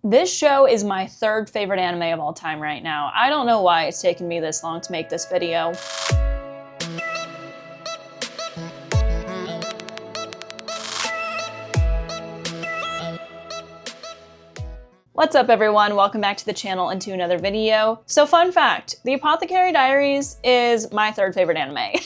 This show is my third favorite anime of all time right now. I don't know why it's taken me this long to make this video. What's up everyone, welcome back to the channel and to another video. So fun fact, the Apothecary Diaries is my third favorite anime.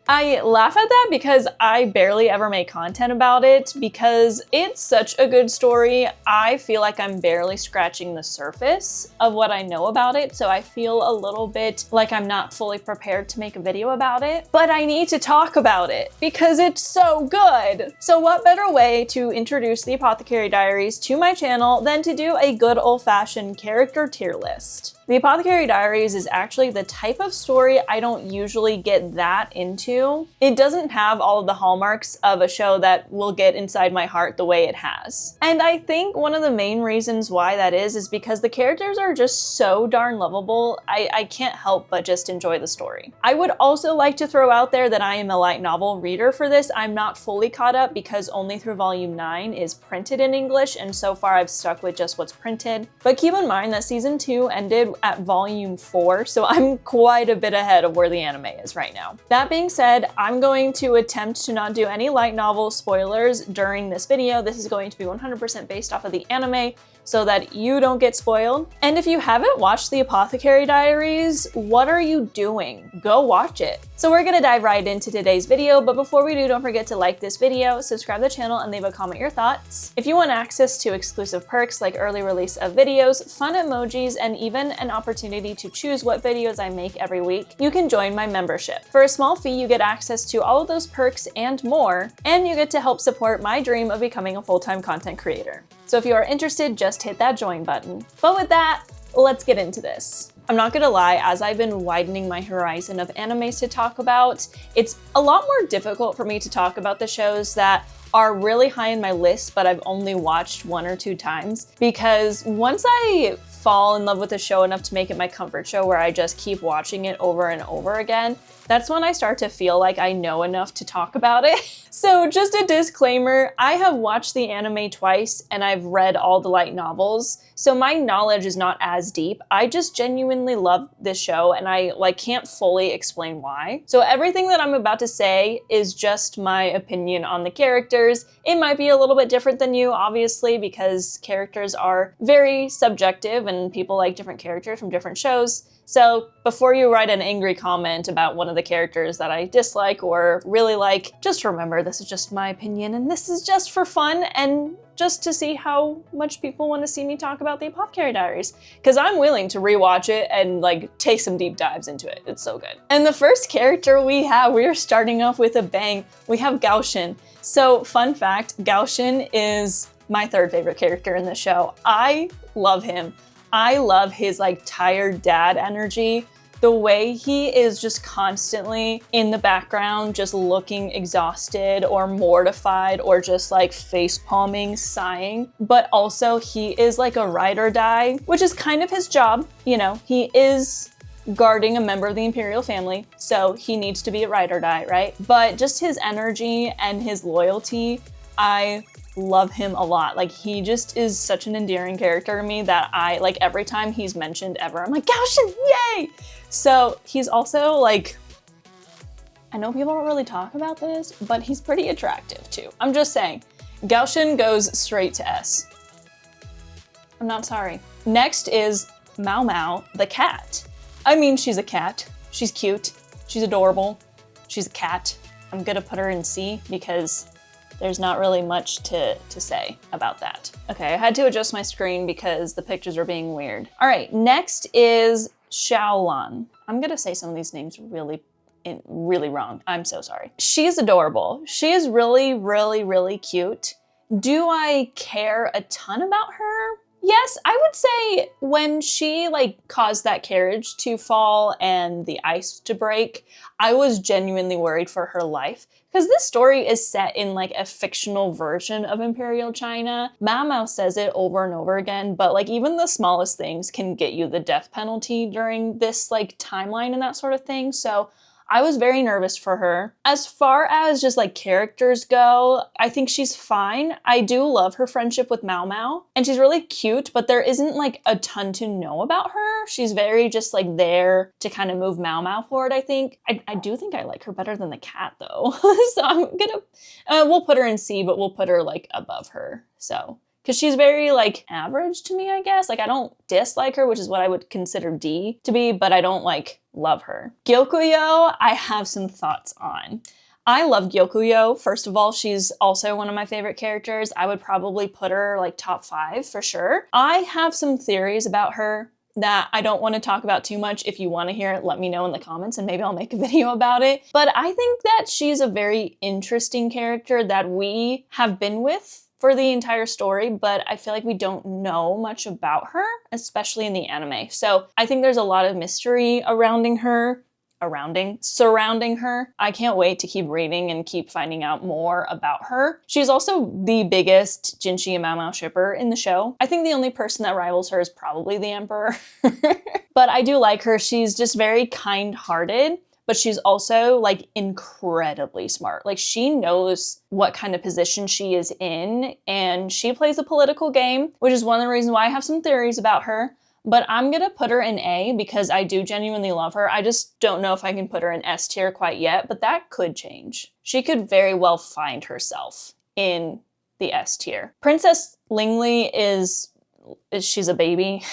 I laugh at that because I barely ever make content about it because it's such a good story. I feel like I'm barely scratching the surface of what I know about it, so I feel a little bit like I'm not fully prepared to make a video about it, but I need to talk about it because it's so good. So what better way to introduce the Apothecary Diaries to my channel than to do a good old-fashioned character tier list. The Apothecary Diaries is actually the type of story I don't usually get that into. It doesn't have all of the hallmarks of a show that will get inside my heart the way it has. And I think one of the main reasons why that is because the characters are just so darn lovable, I can't help but just enjoy the story. I would also like to throw out there that I am a light novel reader for this. I'm not fully caught up because only through volume 9 is printed in English, and so far I've stuck with just what's printed. But keep in mind that season 2 ended at volume 4, so I'm quite a bit ahead of where the anime is right now. That being said, I'm going to attempt to not do any light novel spoilers during this video. This is going to be 100% based off of the anime so that you don't get spoiled. And if you haven't watched the Apothecary Diaries, what are you doing? Go watch it. So we're gonna dive right into today's video, but before we do, don't forget to like this video, subscribe to the channel, and leave a comment your thoughts. If you want access to exclusive perks like early release of videos, fun emojis, and even an opportunity to choose what videos I make every week, you can join my membership. For a small fee, you get access to all of those perks and more, and you get to help support my dream of becoming a full-time content creator. So if you are interested, just hit that join button. But with that, let's get into this. I'm not gonna lie, as I've been widening my horizon of animes to talk about, it's a lot more difficult for me to talk about the shows that are really high in my list, but I've only watched 1 or 2 times, because once I fall in love with a show enough to make it my comfort show where I just keep watching it over and over again, that's when I start to feel like I know enough to talk about it. So just a disclaimer, I have watched the anime twice and I've read all the light novels, so my knowledge is not as deep. I just genuinely love this show and I can't fully explain why. So everything that I'm about to say is just my opinion on the characters. It might be a little bit different than you, obviously, because characters are very subjective and people like different characters from different shows. So before you write an angry comment about one of the characters that I dislike or really like, just remember this is just my opinion and this is just for fun and just to see how much people want to see me talk about the Apothecary Diaries, because I'm willing to rewatch it and take some deep dives into it. It's so good. And the first character we are starting off with a bang. We have Gaoshin. So fun fact, Gaoshin is my third favorite character in the show. I love him. I love his tired dad energy. The way he is just constantly in the background, just looking exhausted or mortified or just face palming, sighing. But also he is a ride or die, which is kind of his job. You know, he is guarding a member of the imperial family, so he needs to be a ride or die, right? But just his energy and his loyalty, I love him a lot. He just is such an endearing character to me that I every time he's mentioned ever, I'm like, Gaoshin, yay! So he's also I know people don't really talk about this, but he's pretty attractive too. I'm just saying, Gaoshin goes straight to S. I'm not sorry. Next is Maomao, the cat. I mean, she's a cat. She's cute. She's adorable. She's a cat. I'm gonna put her in C because there's not really much to say about that. Okay, I had to adjust my screen because the pictures are being weird. All right, next is Xiaolan. I'm gonna say some of these names really wrong. I'm so sorry. She's adorable. She is really, really, really cute. Do I care a ton about her? Yes, I would say when she caused that carriage to fall and the ice to break, I was genuinely worried for her life. Because this story is set in a fictional version of Imperial China. Maomao says it over and over again, but even the smallest things can get you the death penalty during this timeline and that sort of thing. So I was very nervous for her. As far as just like characters go, I think she's fine. I do love her friendship with Maomao, and she's really cute, but there isn't like a ton to know about her. She's very just like there to kind of move Maomao forward, I think. I do think I like her better than the cat though. So I'm gonna, we'll put her in C, but we'll put her like above her. So, because she's very like average to me, I guess. Like I don't dislike her, which is what I would consider D to be, but I don't like love her. Gyokuyo, I have some thoughts on. I love Gyokuyo. First of all, she's also one of my favorite characters. I would probably put her like top 5 for sure. I have some theories about her that I don't want to talk about too much. If you want to hear it, let me know in the comments and maybe I'll make a video about it. But I think that she's a very interesting character that we have been with for the entire story, but I feel like we don't know much about her, especially in the anime. So I think there's a lot of mystery surrounding her. I can't wait to keep reading and keep finding out more about her. She's also the biggest Jinshi and Maomao shipper in the show. I think the only person that rivals her is probably the Emperor. But I do like her. She's just very kind-hearted, but she's also like incredibly smart. Like she knows what kind of position she is in, and she plays a political game, which is one of the reasons why I have some theories about her. But I'm gonna put her in A because I do genuinely love her. I just don't know if I can put her in S tier quite yet, but that could change. She could very well find herself in the S tier. Princess Lingli she's a baby.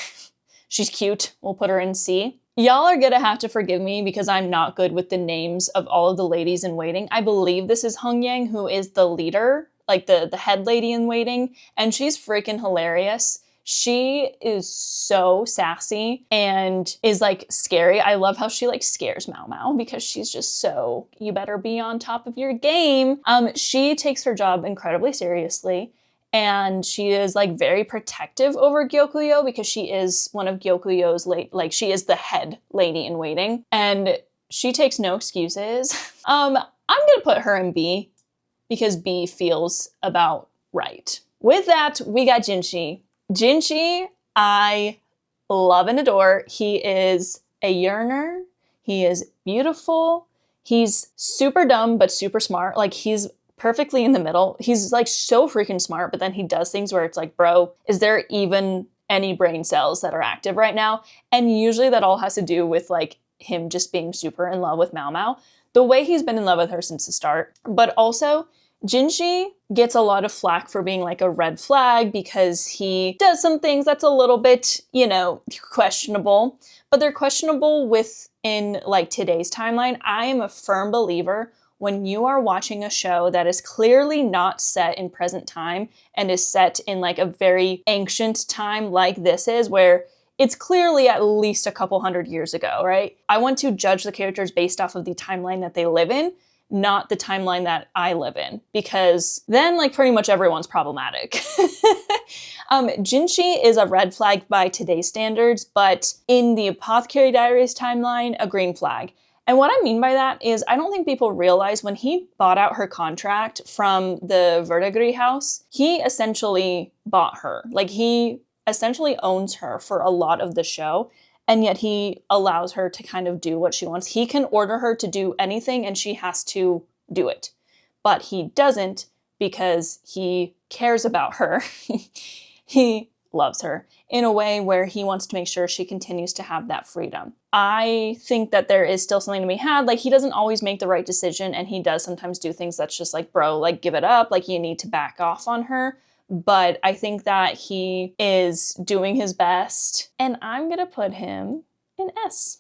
She's cute. We'll put her in C. Y'all are gonna have to forgive me because I'm not good with the names of all of the ladies in waiting. I believe this is Hongyang, who is the leader, like the head lady in waiting, and she's freaking hilarious. She is so sassy and is like scary. I love how she like scares Maomao because she's just so, you better be on top of your game. She takes her job incredibly seriously, and she is like very protective over Gyokuyo because she is one of Gyokuyo's she is the head lady in waiting, and she takes no excuses. I'm gonna put her in B because B feels about right. With that, we got Jinshi. Jinshi, I love and adore. He is a yearner. He is beautiful. He's super dumb, but super smart. Like he's perfectly in the middle. He's like so freaking smart, but then he does things where it's like, bro, is there even any brain cells that are active right now? And usually that all has to do with like him just being super in love with Maomao, the way he's been in love with her since the start. But also, Jinshi gets a lot of flack for being like a red flag because he does some things that's a little bit, you know, questionable, but they're questionable within like today's timeline. I am a firm believer when you are watching a show that is clearly not set in present time and is set in like a very ancient time like this is, where it's clearly at least a couple hundred years ago, right? I want to judge the characters based off of the timeline that they live in, not the timeline that I live in, because then like pretty much everyone's problematic. Jinshi is a red flag by today's standards, but in the Apothecary Diaries timeline, a green flag. And what I mean by that is I don't think people realize when he bought out her contract from the Verdigris house, he essentially bought her. Like he essentially owns her for a lot of the show. And yet he allows her to kind of do what she wants. He can order her to do anything and she has to do it. But he doesn't because he cares about her. He loves her in a way where he wants to make sure she continues to have that freedom. I think that there is still something to be had. Like he doesn't always make the right decision, and he does sometimes do things that's just like, bro, like give it up. Like you need to back off on her. But I think that he is doing his best, and I'm gonna put him in S.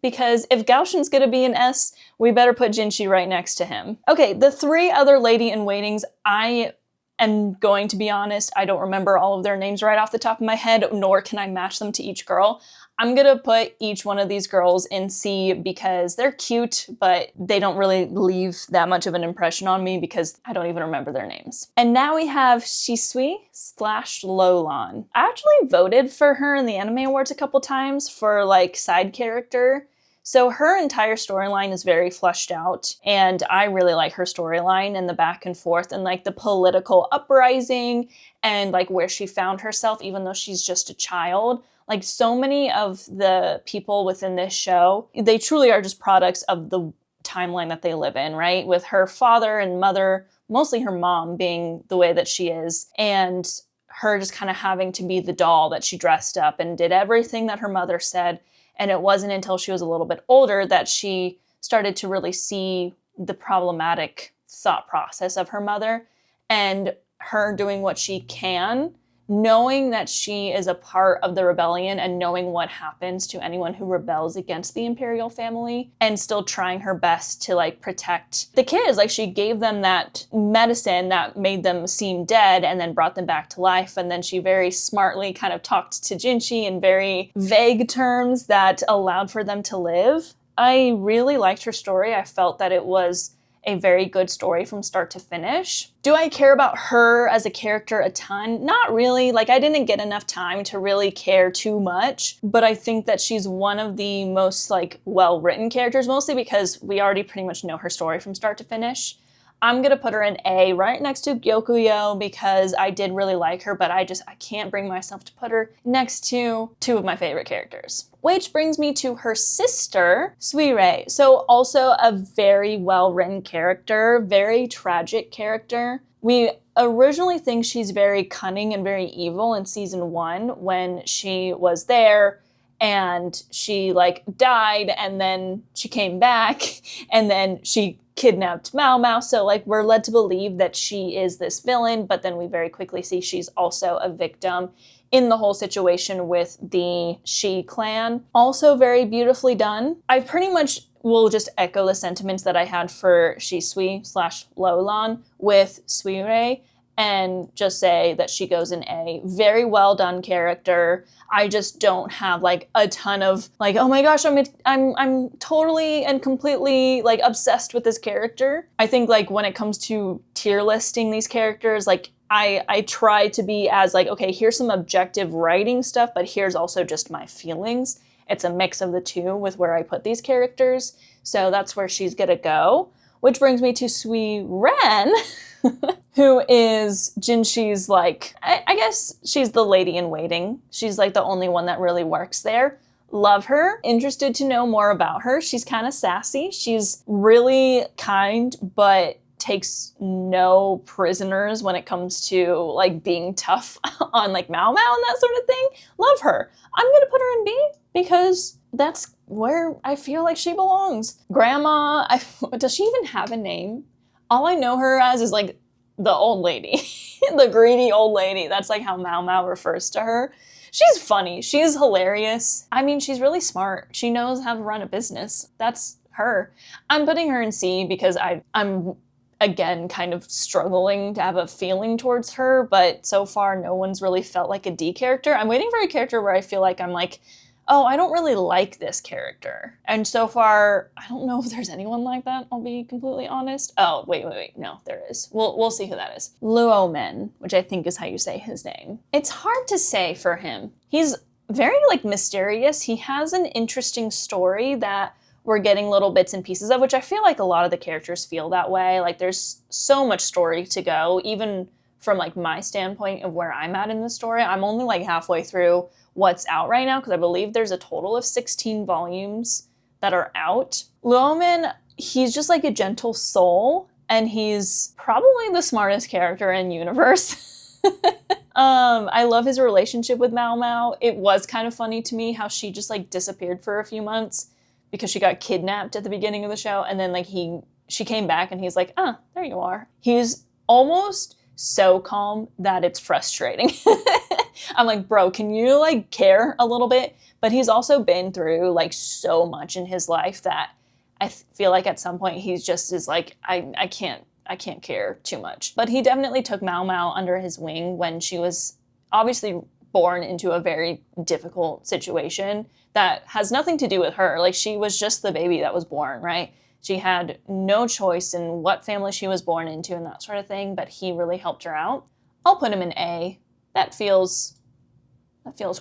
Because if Gaoshin's gonna be an S, we better put Jinshi right next to him. Okay, the 3 other lady in waitings, I am going to be honest, I don't remember all of their names right off the top of my head, nor can I match them to each girl. I'm gonna put each one of these girls in C because they're cute, but they don't really leave that much of an impression on me because I don't even remember their names. And now we have Shisui/Lolan. I actually voted for her in the Anime Awards a couple times for like side character. So her entire storyline is very fleshed out, and I really like her storyline and the back and forth and like the political uprising and like where she found herself even though she's just a child. Like so many of the people within this show, they truly are just products of the timeline that they live in, right? With her father and mother, mostly her mom being the way that she is, and her just kind of having to be the doll that she dressed up and did everything that her mother said. And it wasn't until she was a little bit older that she started to really see the problematic thought process of her mother, and her doing what she can, knowing that she is a part of the rebellion and knowing what happens to anyone who rebels against the imperial family, and still trying her best to like protect the kids. Like she gave them that medicine that made them seem dead and then brought them back to life. And then she very smartly kind of talked to Jinshi in very vague terms that allowed for them to live. I really liked her story. I felt that it was a very good story from start to finish. Do I care about her as a character a ton? Not really. Like, I didn't get enough time to really care too much, but I think that she's one of the most like well-written characters, mostly because we already pretty much know her story from start to finish. I'm gonna put her in A right next to Gyokuyo because I did really like her, but I can't bring myself to put her next to two of my favorite characters. Which brings me to her sister, Suirei. So also a very well-written character, very tragic character. We originally think she's very cunning and very evil in season 1 when she was there and she like died and then she came back and then she kidnapped Maomao. So like we're led to believe that she is this villain, but then we very quickly see she's also a victim in the whole situation with the Shi clan. Also very beautifully done. I pretty much will just echo the sentiments that I had for Shisui/Lolan with Suirei and just say that she goes in A. Very well done character. I just don't have like a ton of like, oh my gosh, I'm totally and completely like obsessed with this character. I think like when it comes to tier listing these characters, like I try to be as like, okay, here's some objective writing stuff, but here's also just my feelings. It's a mix of the two with where I put these characters. So that's where she's gonna go. Which brings me to Sui Ren, who is Jinshi's like, I guess she's the lady in waiting. She's like the only one that really works there. Love her. Interested to know more about her. She's kind of sassy. She's really kind, but takes no prisoners when it comes to like being tough on like Maomao and that sort of thing. Love her. I'm gonna put her in B because that's where I feel like she belongs. Grandma, does she even have a name? All I know her as is like the old lady, the greedy old lady. That's like how Maomao refers to her. She's funny. She's hilarious. I mean, she's really smart. She knows how to run a business. That's her. I'm putting her in C because I'm again kind of struggling to have a feeling towards her, but so far no one's really felt like a D character. I'm waiting for a character where I feel like I'm like, oh, I don't really like this character. And so far, I don't know if there's anyone like that, I'll be completely honest. Oh, wait, no, there is. We'll see who that is. Luomen, which I think is how you say his name. It's hard to say for him. He's very like mysterious. He has an interesting story that we're getting little bits and pieces of, which I feel like a lot of the characters feel that way. Like there's so much story to go, even from like my standpoint of where I'm at in the story. I'm only like halfway through what's out right now because I believe there's a total of 16 volumes that are out. Luomen, he's just like a gentle soul and he's probably the smartest character in universe. I love his relationship with Maomao. It was kind of funny to me how she just like disappeared for a few months because she got kidnapped at the beginning of the show, and then like she came back and he's like, ah, there you are. He's almost so calm that it's frustrating. I'm like, bro, can you like care a little bit? But he's also been through like so much in his life that I feel like at some point he's just is like, I can't care too much. But he definitely took Maomao under his wing when she was obviously born into a very difficult situation that has nothing to do with her. Like she was just the baby that was born, right? She had no choice in what family she was born into and that sort of thing, but he really helped her out. I'll put him in A. That feels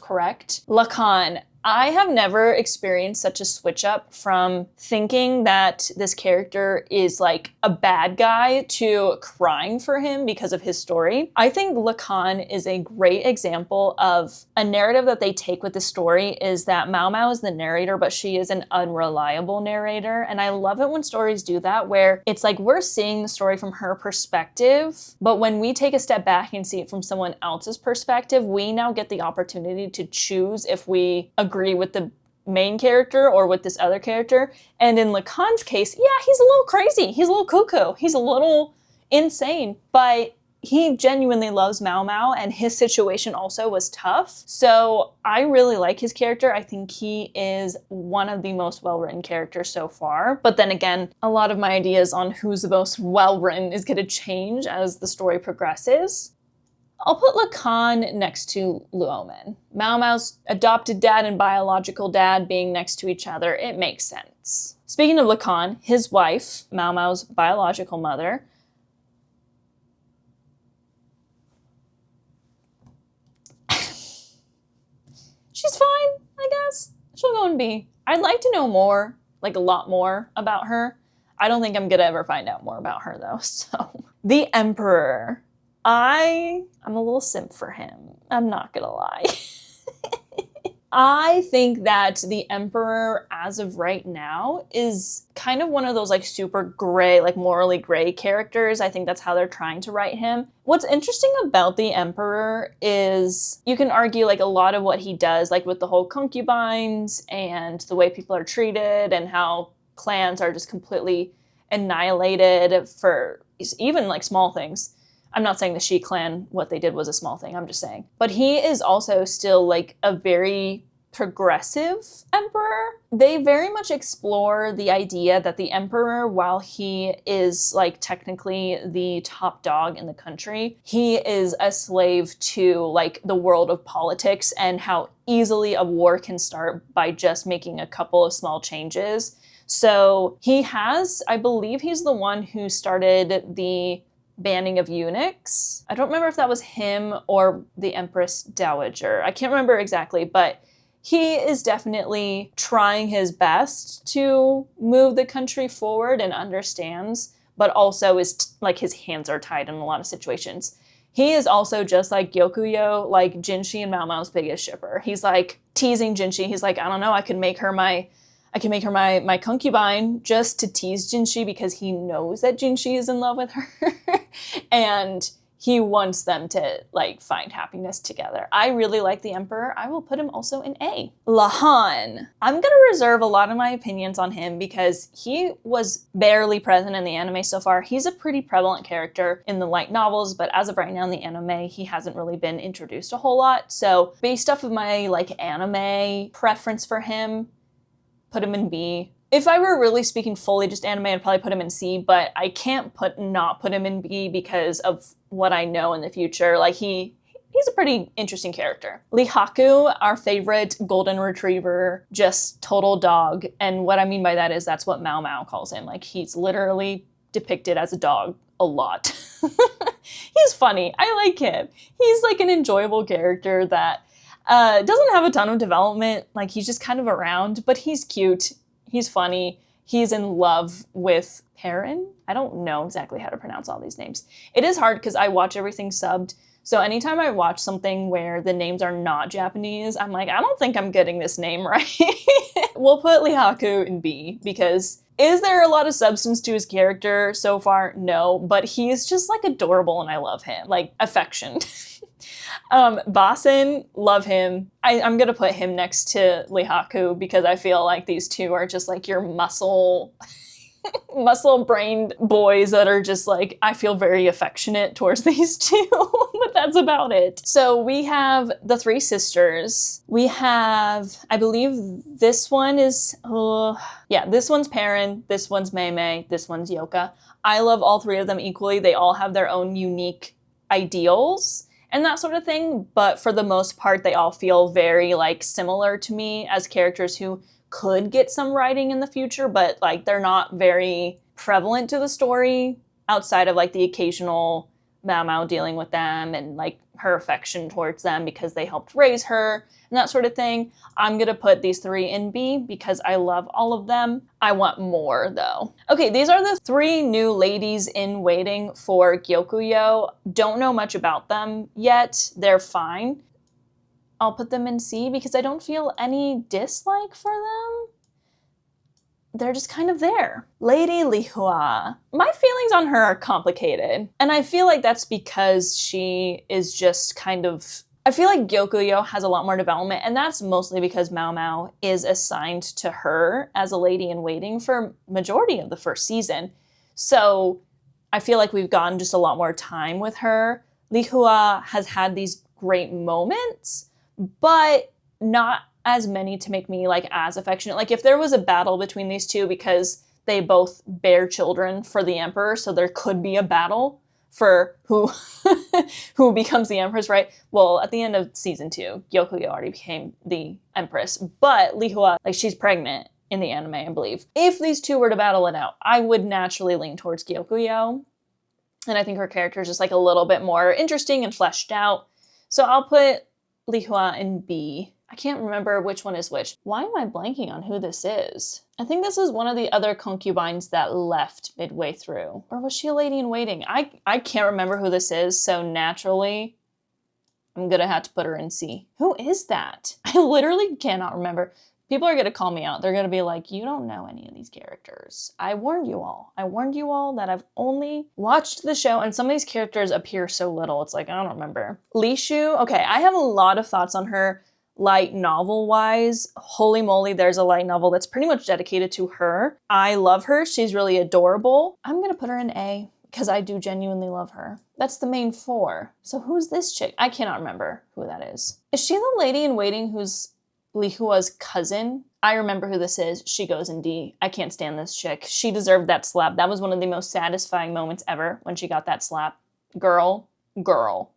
correct. Lacan, I have never experienced such a switch up from thinking that this character is like a bad guy to crying for him because of his story. I think Lacan is a great example of a narrative that they take with the story is that Maomao is the narrator, but she is an unreliable narrator. And I love it when stories do that, where it's like we're seeing the story from her perspective, but when we take a step back and see it from someone else's perspective, we now get the opportunity to choose if we agree with the main character or with this other character. And in Lacan's case, yeah, he's a little crazy. He's a little cuckoo. He's a little insane, but he genuinely loves Maomao, and his situation also was tough. So I really like his character. I think he is one of the most well-written characters so far. But then again, a lot of my ideas on who's the most well-written is going to change as the story progresses. I'll put Lacan next to Luomen. Maomao's adopted dad and biological dad being next to each other, it makes sense. Speaking of Lacan, his wife, Maomao's biological mother, she's fine, I guess. She'll go in B. I'd like to know more, like a lot more about her. I don't think I'm gonna ever find out more about her though, so. The Emperor. I'm a little simp for him. I'm not gonna lie. I think that the Emperor, as of right now, is kind of one of those like super gray, like morally gray characters. I think that's how they're trying to write him. What's interesting about the Emperor is you can argue like a lot of what he does, like with the whole concubines and the way people are treated and how clans are just completely annihilated for even like small things. I'm not saying the Shi clan, what they did was a small thing, I'm just saying. But he is also still like a very progressive emperor. They very much explore the idea that the emperor, while he is like technically the top dog in the country, he is a slave to like the world of politics and how easily a war can start by just making a couple of small changes. So he has, I believe he's the one who started the banning of eunuchs. I don't remember if that was him or the Empress Dowager. I can't remember exactly, but he is definitely trying his best to move the country forward and understands, but also is like his hands are tied in a lot of situations. He is also just like Gyokuyo, like Jinshi and Maomao's biggest shipper. He's like teasing Jinshi. He's like, I don't know, I can make her my concubine just to tease Jinshi because he knows that Jinshi is in love with her. And he wants them to like find happiness together. I really like the Emperor. I will put him also in A. Lahan. I'm gonna reserve a lot of my opinions on him because he was barely present in the anime so far. He's a pretty prevalent character in the light novels, but as of right now in the anime, he hasn't really been introduced a whole lot. So based off of my like anime preference for him, put him in B. If I were really speaking fully just anime, I'd probably put him in C, but I can't not put him in B because of what I know in the future. Like he's a pretty interesting character. Lihaku, our favorite golden retriever, just total dog. And what I mean by that is that's what Maomao calls him. Like he's literally depicted as a dog a lot. He's funny. I like him. He's like an enjoyable character that doesn't have a ton of development. Like he's just kind of around, but he's cute. He's funny. He's in love with Perrin. I don't know exactly how to pronounce all these names. It is hard because I watch everything subbed. So anytime I watch something where the names are not Japanese, I'm like, I don't think I'm getting this name right. We'll put Lihaku in B because is there a lot of substance to his character so far? No, but he's just like adorable and I love him, like affection. Basen, love him. I'm gonna put him next to Lihaku because I feel like these two are just like your muscle-brained boys that are just like, I feel very affectionate towards these two, but that's about it. So we have the three sisters. We have, I believe this one is, this one's Perrin, this one's Mei, this one's Yoka. I love all three of them equally. They all have their own unique ideals and that sort of thing, but for the most part, they all feel very like similar to me as characters who could get some writing in the future, but like they're not very prevalent to the story outside of like the occasional Maomao dealing with them and like her affection towards them because they helped raise her and that sort of thing. I'm gonna put these 3 in B because I love all of them. I want more though. Okay, these are the 3 new ladies in waiting for Gyokuyo. Don't know much about them yet. They're fine. I'll put them in C because I don't feel any dislike for them. They're just kind of there. Lady Lihua. My feelings on her are complicated. And I feel like that's because she is just kind of... I feel like Gyokuyo has a lot more development, and that's mostly because Maomao is assigned to her as a lady in waiting for majority of the first season. So I feel like we've gotten just a lot more time with her. Lihua has had these great moments, but not as many to make me like as affectionate. Like if there was a battle between these two because they both bear children for the emperor, so there could be a battle for who who becomes the empress, right? Well, at the end of season 2, Gyokuyo already became the empress, but Lihua, like she's pregnant in the anime, I believe. If these two were to battle it out, I would naturally lean towards Gyokuyo. And I think her character is just like a little bit more interesting and fleshed out. So I'll put Lihua in B. I can't remember which one is which. Why am I blanking on who this is? I think this is one of the other concubines that left midway through. Or was she a lady in waiting? I can't remember who this is, so naturally, I'm gonna have to put her in C. Who is that? I literally cannot remember. People are gonna call me out. They're gonna be like, you don't know any of these characters. I warned you all. I warned you all that I've only watched the show, and some of these characters appear so little. It's like, I don't remember. Lishu, okay, I have a lot of thoughts on her. Light novel wise, holy moly, there's a light novel that's pretty much dedicated to her. I love her. She's really adorable. I'm gonna put her in A because I do genuinely love her. That's the main 4. So who's this chick? I cannot remember who that is. Is she the lady in waiting who's Lihua's cousin? I remember who this is. She goes in D. I can't stand this chick. She deserved that slap. That was one of the most satisfying moments ever when she got that slap. Girl, girl,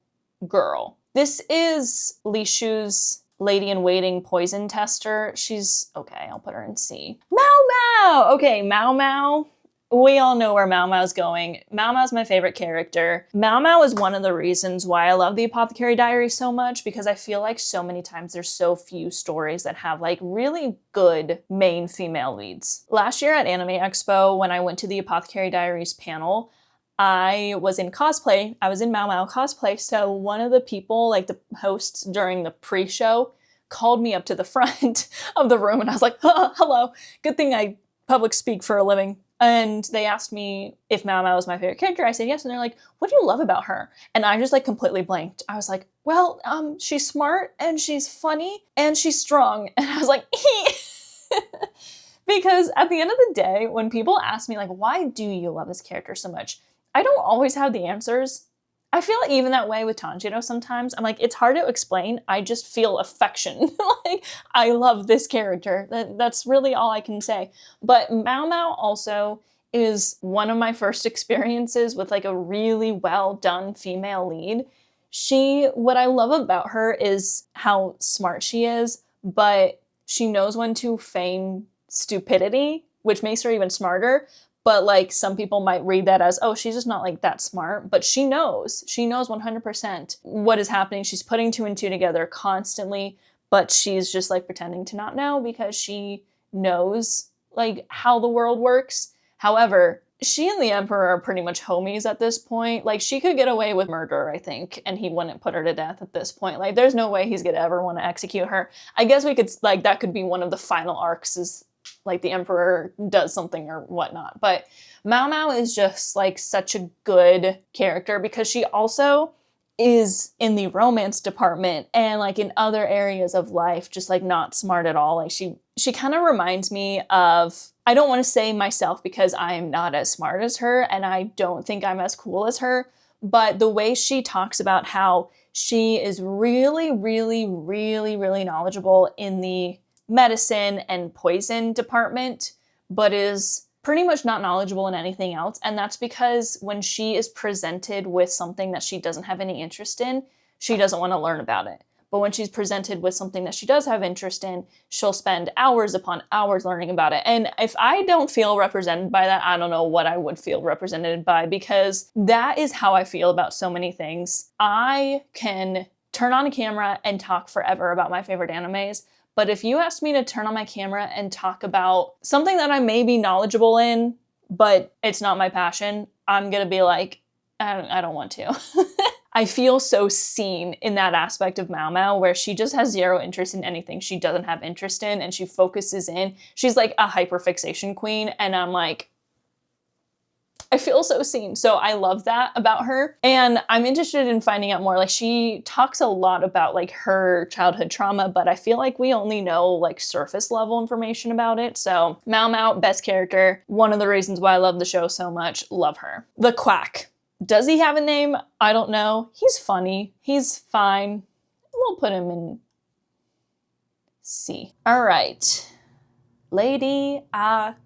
girl. This is Lishu's lady in waiting poison tester. She's okay. I'll put her in C. Maomao. Okay, Maomao. We all know where Maomao's going. Maomao's my favorite character. Maomao is one of the reasons why I love the Apothecary Diaries so much, because I feel like so many times there's so few stories that have like really good main female leads. Last year at Anime Expo, when I went to the Apothecary Diaries panel, I was in cosplay. I was in Maomao cosplay. So one of the people, like the hosts during the pre-show, called me up to the front of the room and I was like, hello, good thing I public speak for a living. And they asked me if Maomao was my favorite character. I said yes. And they're like, what do you love about her? And I just like completely blanked. I was like, well, she's smart and she's funny and she's strong. And I was like, because at the end of the day, when people ask me like, why do you love this character so much? I don't always have the answers. I feel even that way with Tanjiro sometimes. I'm like, it's hard to explain. I just feel affection. Like, I love this character. That's really all I can say. But Maomao also is one of my first experiences with like a really well done female lead. What I love about her is how smart she is, but she knows when to feign stupidity, which makes her even smarter. But like some people might read that as, oh, she's just not like that smart. But she knows 100% what is happening. She's putting 2 and 2 together constantly, but she's just like pretending to not know because she knows like how the world works. However, she and the Emperor are pretty much homies at this point. Like she could get away with murder, I think, and he wouldn't put her to death at this point. Like there's no way he's gonna ever want to execute her. I guess we could, like, that could be one of the final arcs is like the Emperor does something or whatnot. But Maomao is just like such a good character because she also is in the romance department and like in other areas of life, just like not smart at all. Like she kind of reminds me of, I don't want to say myself because I'm not as smart as her and I don't think I'm as cool as her, but the way she talks about how she is really, really, really, really knowledgeable in the medicine and poison department, but is pretty much not knowledgeable in anything else. And that's because when she is presented with something that she doesn't have any interest in, she doesn't want to learn about it. but when she's presented with something that she does have interest in, she'll spend hours upon hours learning about it. And if I don't feel represented by that, I don't know what I would feel represented by, because that is how I feel about so many things. I can turn on a camera and talk forever about my favorite animes, but if you ask me to turn on my camera and talk about something that I may be knowledgeable in, but it's not my passion, I'm gonna be like, I don't want to. I feel so seen in that aspect of Maomao, where she just has zero interest in anything she doesn't have interest in, and she focuses in. She's like a hyperfixation queen, and I'm like, I feel so seen. So I love that about her. And I'm interested in finding out more. Like, she talks a lot about like her childhood trauma, but I feel like we only know like surface level information about it. So Maomao, best character. One of the reasons why I love the show so much. Love her. The Quack. Does he have a name? I don't know. He's funny. He's fine. We'll put him in C. All right. Lady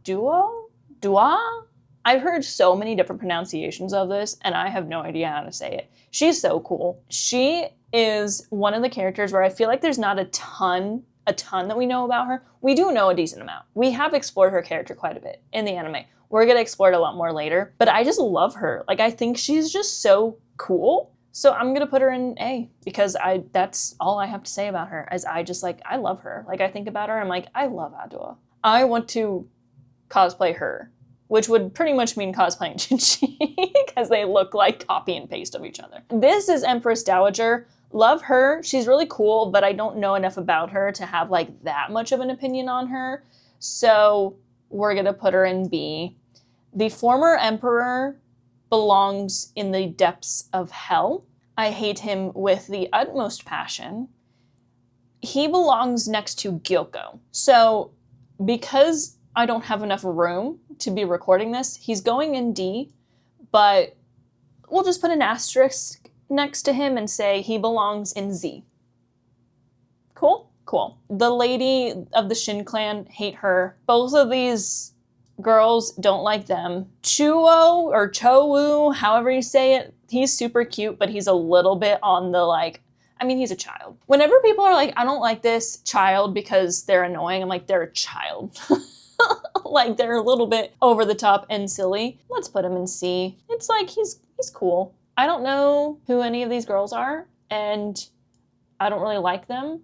Dua? I've heard so many different pronunciations of this, and I have no idea how to say it. She's so cool. She is one of the characters where I feel like there's not a ton that we know about her. We do know a decent amount. We have explored her character quite a bit in the anime. We're gonna explore it a lot more later, but I just love her. Like, I think she's just so cool. So I'm gonna put her in A, because that's all I have to say about her, as I love her. Like, I think about her, I'm like, I love Adua. I want to cosplay her, which would pretty much mean cosplaying Jinchi, because they look like copy and paste of each other. This is Empress Dowager. Love her. She's really cool, but I don't know enough about her to have like that much of an opinion on her. So we're gonna put her in B. The former emperor belongs in the depths of hell. I hate him with the utmost passion. He belongs next to Gyoko. So because I don't have enough room to be recording this, he's going in D, but we'll just put an asterisk next to him and say he belongs in Z. Cool? Cool. The lady of the Shin clan, hate her. Both of these girls, don't like them. Chuo or Chowu, however you say it, he's super cute, but he's a little bit on the like, I mean, he's a child. Whenever people are like, I don't like this child because they're annoying, I'm like, they're a child. Like, they're a little bit over the top and silly. Let's put him in C. It's like, he's cool. I don't know who any of these girls are, and I don't really like them.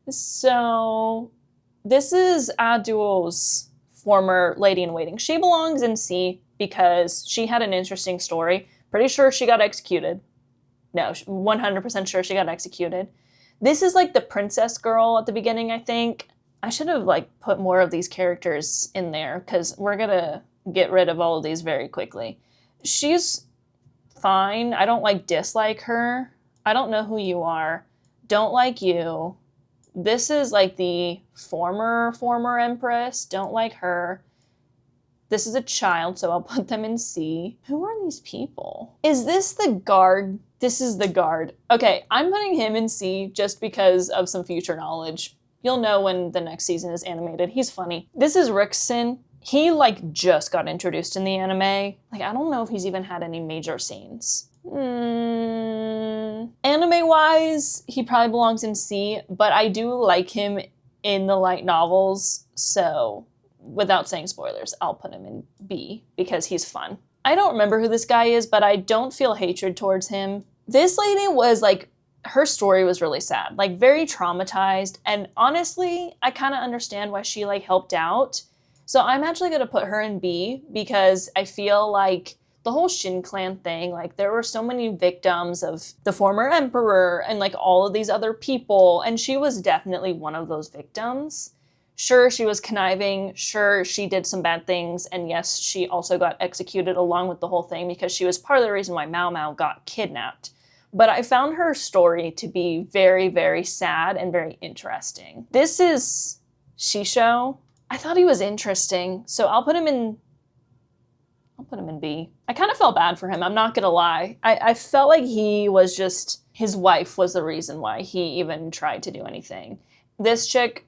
So this is Aduo's former lady-in-waiting. She belongs in C because she had an interesting story. Pretty sure she got executed. No, 100% sure she got executed. This is like the princess girl at the beginning, I think. I should have like put more of these characters in there, because we're gonna get rid of all of these very quickly. She's fine. I don't like dislike her. I don't know who you are. Don't like you. This is like the former empress. Don't like her. This is a child, so I'll put them in C. Who are these people? Is this the guard? This is the guard. Okay, I'm putting him in C just because of some future knowledge. You'll know when the next season is animated. He's funny. This is Rickson. He like just got introduced in the anime. Like, I don't know if he's even had any major scenes. Anime-wise, he probably belongs in C, but I do like him in the light novels, so without saying spoilers, I'll put him in B because he's fun. I don't remember who this guy is, but I don't feel hatred towards him. This lady was like, her story was really sad, like very traumatized, and honestly, I kind of understand why she like helped out. So I'm actually gonna put her in B because I feel like the whole Shin clan thing, like there were so many victims of the former emperor and like all of these other people, and she was definitely one of those victims. Sure, she was conniving, sure, she did some bad things, and yes, she also got executed along with the whole thing because she was part of the reason why Maomao got kidnapped. But I found her story to be very, very sad and very interesting. This is Shisho. I thought he was interesting, so I'll put him in B. I kind of felt bad for him, I'm not gonna lie. I felt like he was just, his wife was the reason why he even tried to do anything. This chick,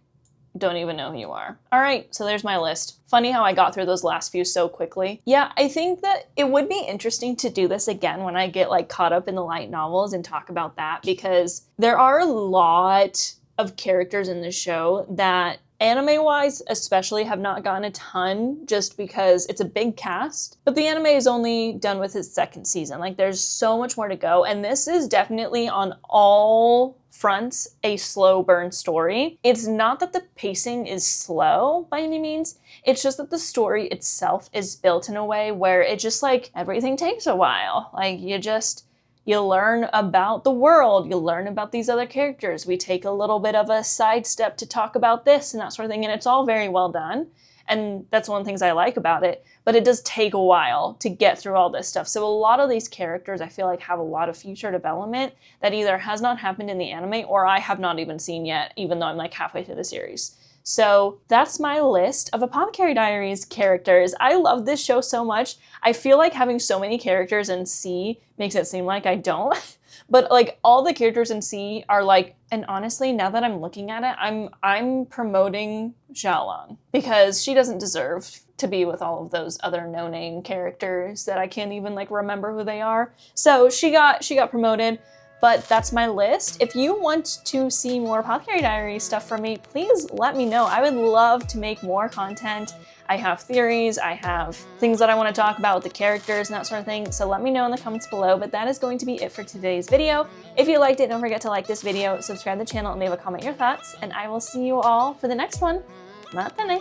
don't even know who you are. All right, so there's my list. Funny how I got through those last few so quickly. Yeah, I think that it would be interesting to do this again when I get like caught up in the light novels and talk about that, because there are a lot of characters in the show that anime-wise especially have not gotten a ton, just because it's a big cast. But the anime is only done with its second season. Like, there's so much more to go, and this is definitely on all fronts a slow burn story. It's not that the pacing is slow by any means, it's just that the story itself is built in a way where it just like everything takes a while. Like, you learn about the world, you learn about these other characters, we take a little bit of a sidestep to talk about this and that sort of thing, and it's all very well done. And that's one of the things I like about it, but it does take a while to get through all this stuff. So a lot of these characters I feel like have a lot of future development that either has not happened in the anime or I have not even seen yet, even though I'm like halfway through the series. So that's my list of Apothecary Diaries characters. I love this show so much. I feel like having so many characters in C makes it seem like I don't. But like all the characters in C are like, and honestly, now that I'm looking at it, I'm promoting Xiaolong because she doesn't deserve to be with all of those other no-name characters that I can't even like remember who they are. So she got promoted. But that's my list. If you want to see more Apothecary Diaries stuff from me, please let me know. I would love to make more content. I have theories, I have things that I want to talk about with the characters and that sort of thing, so let me know in the comments below. But that is going to be it for today's video. If you liked it, don't forget to like this video, subscribe to the channel, and leave a comment your thoughts, and I will see you all for the next one. Mata ne!